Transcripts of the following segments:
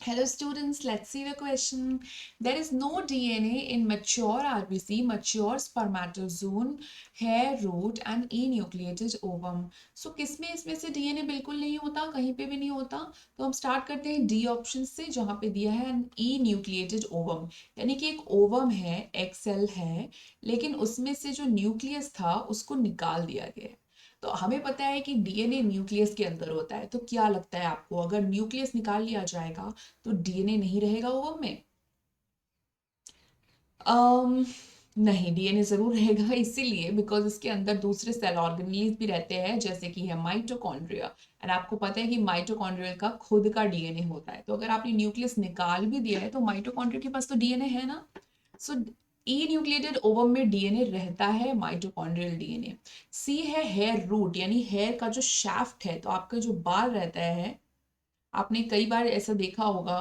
Hello students, let's see the question. There is no DNA in mature RBC, mature spermatozoon, hair root and enucleated ovum. So किसमें इसमें से DNA बिल्कुल नहीं होता, कहीं पे भी नहीं होता. तो हम स्टार्ट करते हैं डी ऑप्शन से, जहाँ पे दिया है enucleated ovum, यानी कि एक ओवम है, एक सेल है, लेकिन उसमें से जो न्यूक्लियस था उसको निकाल दिया गया है. तो हमें पता है कि डीएनए न्यूक्लियस के अंदर होता है. तो क्या लगता है आपको, अगर न्यूक्लियस निकाल लिया जाएगा तो डीएनए नहीं रहेगा ओवम में? अम नहीं, डीएनए जरूर रहेगा, इसीलिए बिकॉज इसके अंदर दूसरे सेल ऑर्गेनेल्स भी रहते हैं, जैसे कि है माइटोकॉन्ड्रिया. एंड आपको पता है कि माइटोकॉन्ड्रियल का खुद का डीएनए होता है. तो अगर आपने न्यूक्लियस निकाल भी दिया है तो माइटोकॉन्ड्रिया के पास तो डीएनए है ना. सो ई न्यूक्लिएटेड ओवम में डीएनए रहता है, माइटोकॉन्ड्रियल डीएनए. सी है हेयर रूट, यानी हेयर का जो शाफ्ट है, तो आपका जो बाल रहता है, आपने कई बार ऐसा देखा होगा,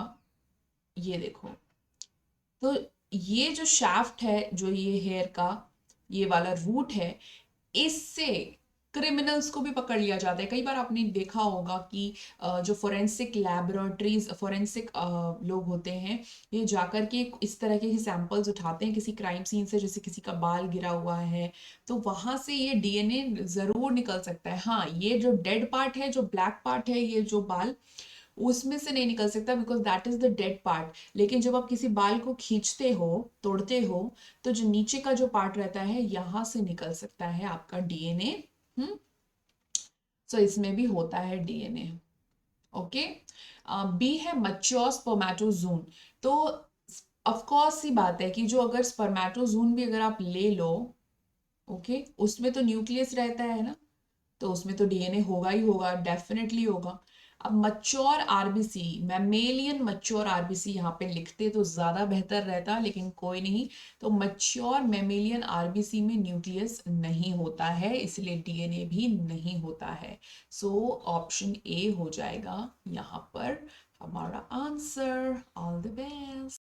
ये देखो. तो ये जो शाफ्ट है, जो ये हेयर का ये वाला रूट है, इससे क्रिमिनल्स को भी पकड़ लिया जाता है. कई बार आपने देखा होगा कि जो फोरेंसिक लैबोरेटरीज, फोरेंसिक लोग होते हैं, ये जाकर के इस तरह के सैंपल्स उठाते हैं किसी क्राइम सीन से, जैसे किसी का बाल गिरा हुआ है, तो वहां से ये डीएनए जरूर निकल सकता है. हाँ, ये जो डेड पार्ट है, जो ब्लैक पार्ट है, ये जो बाल, उसमें से नहीं निकल सकता, because that is the dead part. लेकिन जब आप किसी बाल को खींचते हो, तोड़ते हो, तो जो नीचे का जो पार्ट रहता है, यहां से निकल सकता है आपका डीएनए. हम्म. सो इसमें भी होता है डीएनए. ओके. बी है मच्योर स्पर्मेटोजून. तो ऑफ कोर्स सी बात है कि जो अगर स्पर्मेटोजून भी अगर आप ले लो, ओके, उसमें तो न्यूक्लियस रहता है ना, तो उसमें तो डीएनए होगा ही होगा, डेफिनेटली होगा. अब mature RBC, mammalian mature RBC यहाँ पे लिखते तो ज्यादा बेहतर रहता, लेकिन कोई नहीं. तो मच्योर मैमेलियन आरबीसी में न्यूक्लियस नहीं होता है, इसलिए डीएनए भी नहीं होता है. सो ऑप्शन ए हो जाएगा यहाँ पर हमारा आंसर. All the best.